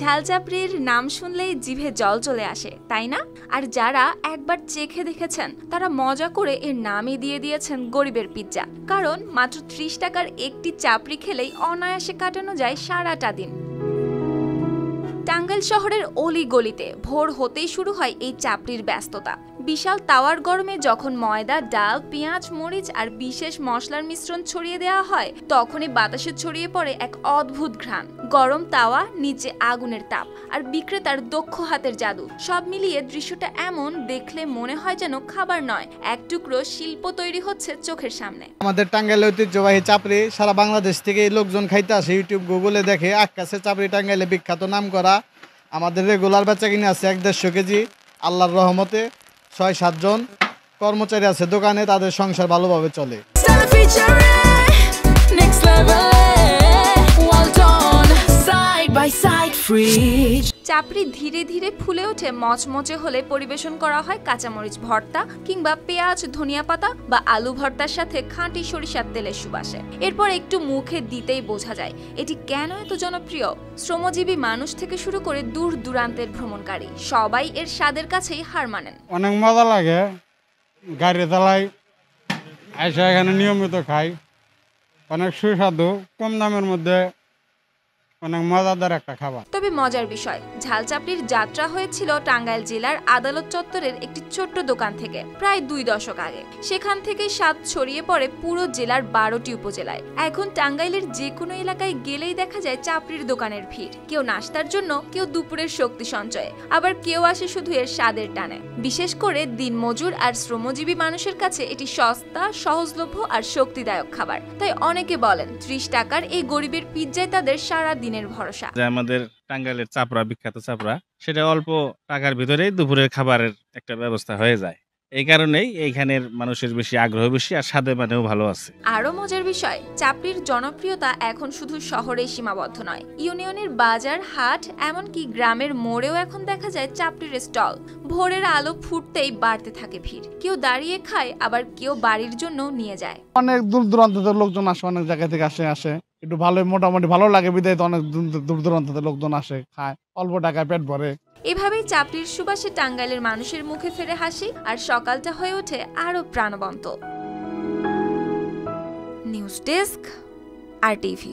ঝাল চাপড়ির নাম শুনলেই জিভে জল চলে আসে, তাই না? আর যারা একবার চেখে দেখেছেন তারা মজা করে এর নামই দিয়ে দিয়েছেন গরিবের পিৎজা। কারণ মাত্র 30 টাকার একটি চাপড়ি খেলেই অনায়াসে কাটানো যায় সারাটা দিন। টাঙ্গাইল শহরের অলি গলিতে ভোর হতেই শুরু হয় এই চাপড়ির ব্যস্ততা। বিশাল তাওয়ার গরমে যখন ময়দা, ডাল, পেঁয়াজ, মরিচ আর বিশেষ মশলার মিশ্রণ ছড়িয়ে দেওয়া হয়, তখনই বাতাসে ছড়িয়ে পড়ে এক অদ্ভুত ঘ্রাণ। গরম তাওয়া, নিচে আগুনের তাপ আর বিক্রেতার দক্ষ হাতের জাদু, সব মিলিয়ে দৃশ্যটা এমন দেখলে মনে হয় যেন খাবার নয়, এক টুকরো শিল্প তৈরি হচ্ছে চোখের সামনে। আমাদের টাঙ্গাইলের ঐতিহ্যবাহী চাপড়ি সারা বাংলাদেশ থেকে লোকজন খাইতে আসে, ইউটিউব গুগলে দেখে। আক্কাসের চাপড়ি টাঙ্গাইলে বিখ্যাত, নাম করা। আমাদের রেগুলার বেচা কিনে আছে 1-150 কেজি। আল্লাহর রহমতে 6-7 জন কর্মচারী আছে দোকানে, তাদের সংসার ভালোভাবে চলে। চাপড়ি ধীরে ধীরে ফুলে ওঠে, মচমচে হলে পরিবেশন করা হয় কাঁচামরিচ ভর্তা কিংবা পেঁয়াজ, ধনিয়া পাতা বা আলু ভর্তার সাথে খাঁটি সরিষার তেলের সুবাসে। এরপর একটু মুখে দিতেই বোঝা যায় এটি কেন এত জনপ্রিয়। শ্রমজীবী মানুষ থেকে শুরু করে দূর দূরান্তের ভ্রমণকারী সবাই এর স্বাদের কাছেই হার মানেন। অনেক মজা লাগে, গাড়ি চালাই এসে এখানে নিয়মিত খাই। অনেক সুস্বাদু, কম দামের মধ্যে অনেক মজাদার একটা খাবার। তবে মজার বিষয়, ঝাল চাপড়ির যাত্রা হয়েছিল টাঙ্গাইল জেলার আদালত চত্বরের একটি ছোট্ট দোকান থেকে প্রায় 2 দশক আগে। সেখান থেকে স্বাদ ছড়িয়ে পড়ে পুরো জেলার 12টি উপজেলায়। এখন টাঙ্গাইলের যে কোনো এলাকায় গেলেই দেখা যায় চাপড়ির দোকানের ভিড়। কেউ নাস্তার জন্য, কেউ দুপুরের শক্তি সঞ্চয়ে, আবার কেউ আসে শুধু এর স্বাদের টানে। বিশেষ করে দিনমজুর আর শ্রমজীবী মানুষের কাছে এটি সস্তা, সহজলভ্য আর শক্তিদায়ক খাবার। তাই অনেকে বলেন 30 টাকার এই গরিবের পিৎজায় তাদের সারা দিনের ভরসা। আমাদের টাঙ্গাইলের চাপড়া, বিখ্যাত চাপড়া, সেটা অল্প টাকার ভিতরেই দুপুরের খাবারের একটা ব্যবস্থা হয়ে যায়। এই কারণেই এইখানের মানুষের বেশি আগ্রহ বেশি, আর স্বাদে মানেও ভালো আছে। আরো মজার বিষয়, চাপড়ির জনপ্রিয়তা এখন শুধু শহরেই সীমাবদ্ধ নয়। ইউনিয়নের বাজার, হাট, এমনকি গ্রামের মোড়েও এখন দেখা যায় চাপড়ির স্টল। ভোরের আলো ফুটতেই বাড়তে থাকে ভিড়। কেউ দাঁড়িয়ে খায়, আবার কেউ বাড়ির জন্য নিয়ে যায়। অনেক দূর দূরান্ত থেকে লোকজন আসে, অনেক জায়গা থেকে আসে একটু ভালো, মোটামুটি ভালো লাগে বিদায়। অনেক দূর দূরান্ত থেকে লোকজন আসে, খায়, অল্প টাকায় পেট ভরে। এভাবেই চাপড়ির সুবাসে টাঙ্গাইলের মানুষের মুখে ফেরে হাসি, আর সকালটা হয়ে ওঠে আরো প্রাণবন্ত। News desk, RTV।